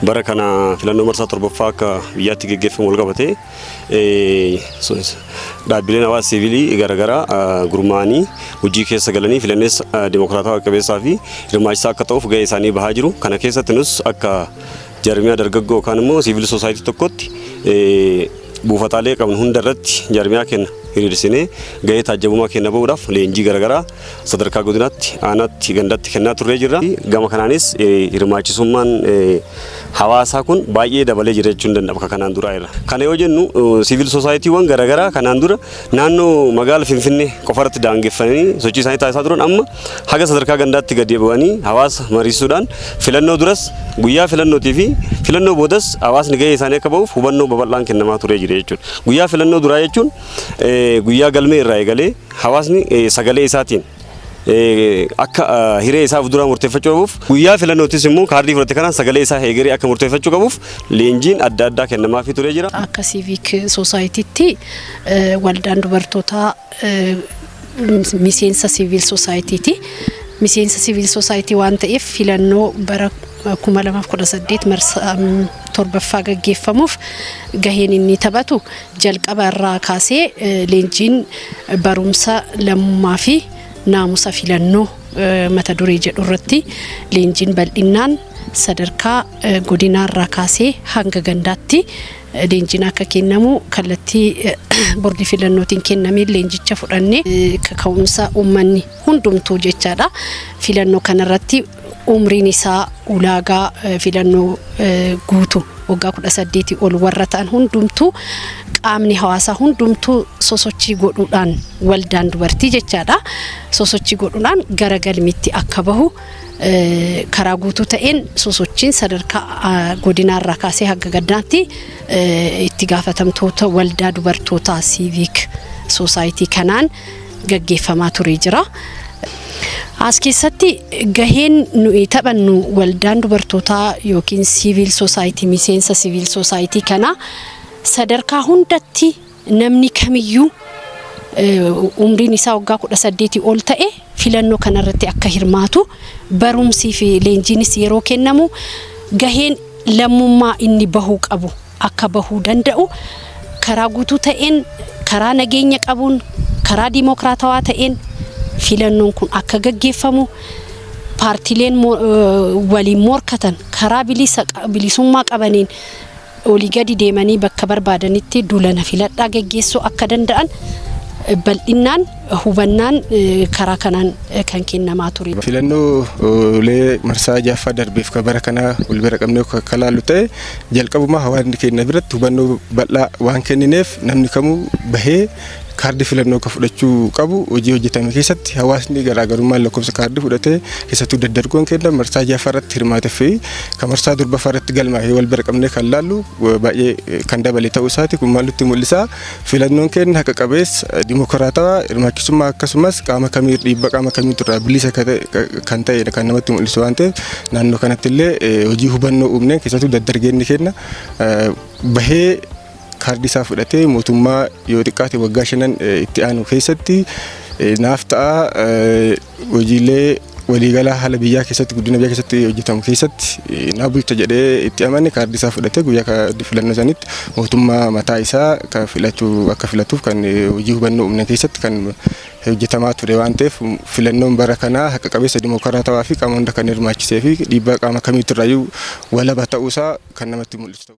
Barakana filannoo marsaa torbaffaa akka biyyaatti gaggeeffamu walqabatee dhaabbileen hawaasa siviilii garaagaraa gurmaa'anii hojii keessa galanii filannees dimokiraatawaa qabeessaa fi hirmaachisaa akka ta'uuf gahee isaanii bahaa jiru. Kana keessatti nus akka jaarmiyaa dargaggoo yookaan immoo siviil soosaayitii tokkotti buufataalee qabnu hunda irratti jaarmiyaa kenna hiriirsinee gahee taajjabummaa kenna bahuudhaaf leenjii garaagaraa sadarkaa godinaatti aanaatti gandaatti kennaa turree jirra. Gama kanaanis hirmaachisummaan hawaasaa kun baay'ee dabalee jira jechuun danda'ama kanaan dura irra. Kana yoo jennu siviil soosaayitiiwwan garaagaraa kanaan dura naannoo magaala Finfinnee qofarratti daangeffanii sochii isaanii taasisaa turan amma haga sadarkaa gandaatti gadi bu'anii hawaasa mariisuudhaan filannoo duras guyyaa filannootii fi filannoo boodas hawaasni gahee isaanii akka bahuuf hubannoo babal'aan kennamaa turee jira jechuudha. Guyyaa filannoo duraa jechuun guyyaa galmee irraa eegalee hawaasni sagalee isaatiin akka hiree isaaf dura murteeffachuu qabuuf guyyaa filannootis immoo kaardii fudhate kanaan sagalee isaa eegaree akka murteeffachuu qabuuf leenjiin adda addaa kennamaafii turee jira. Akka siviik soosaayitiitti waldaan dubartootaa miseensa siviil soosaayitiiti. Miseensa siviil soosayitii waan ta'eef filannoo bara 2018 marsaa torbaffaa gaggeeffamuuf gaheen inni taphatu jalqaba irraa kaasee leenjiin barumsa lammummaa fi naamusa filannoo mata duree jedhu irratti leenjiin bal'inaan sadarkaa godinaarraa kaasee hanga gandaatti leenjiin akka kennamu kallattii boordii filannootiin kennamee leenjicha fudhannee kaka'umsa uummanni hundumtuu jechaadha. Filannoo kanarratti umriin isaa ulaagaa filannoo guutu waggaa 18 ol warra ta'an hundumtuu qaamni hawaasaa hundumtuu sosochii godhuudhaan waldaan dubartii jechaadha. Sosochii godhuudhaan gara galmiitti akka bahu karaa guutuu ta'een sosochiin sadarkaa godinaarraa kaasee hanga gandaatti itti gaafatamtoota waldaa dubartootaa siviik soosayitii kanaan gaggeeffamaa turee jira. As keessatti gaheen nuyi taphannu waldaan dubartootaa yookiin siviil soosayitii miseensa siviil soosayitii kana sadarkaa hundatti namni kamiyyuu umriin isaa waggaa 18 ol ta'e filannoo kanarratti akka hirmaatu barumsii fi leenjiinis yeroo kennamu gaheen lammummaa inni bahuu qabu akka bahuu danda'u karaa guutuu ta'een karaa nageenya qabuun karaa dimokiraatawaa ta'een filannoon kun akka gaggeeffamu paartileen waliin morkatan karaa bilisummaa qabaniin olii gadi deemanii bakka barbaadanitti duulana filadhaa gaggeessuu akka danda'an bal'inaan hubannaan karaa kanaan kan kennamaa ture. Filannoolee marsaa jaffaa darbeef bara kana wal bira qabnee akka laallu ta'e jalqabuma hawaasni keenya biratti hubannoo bal'aa waan kennineef namni kamuu bahee kaardii filannoo akka fudhachuu qabu hojii hojjetame keessatti hawaasni garaagarummaan lakkoofsa kaardii fudhatee keessattuu daddargoon kenna marsaa jaffaa irratti hirmaatee fi kan marsaa torbaffaa irratti galmaa'ee wal bira qabnee kan laallu baay'ee kan dabale ta'uu isaati. Kun maal nutti mul'isa? Filannoon keenya haqa qabeessa dimokiraatawaa hirmaachisummaa akkasumas qaama kamii dhiibbaa qaama kamiitu irraa bilisa kan ta'e kan namatti mul'isu waan ta'eef naannoo kanatti illee hojii hubannoo uumnee keessattuu daddargeenni kenna bahee kaardii isaa fudhatee mootummaa yoo xiqqaate waggaa 5 itti aanu keessatti naaf ta'a hojiilee waliigalaa haala biyyaa keessatti guddina biyyaa keessatti hojjetamu keessatti naa bulcha jedhee itti amane kaardii isaa fudhatee guyyaa filannoo sanitti mootummaa mataa isaa kan akka filatuuf kan hojii hubannoo uumne keessatti kan hojjetamaa ture waan ta'eef filannoon bara kanaa haqa qabeessa dimokiraatawaa fi qaama hunda kan hirmaachisee fi dhiibbaa qaama kamiitu irraayyuu walaba ta'uusaa kan namatti mul'isu.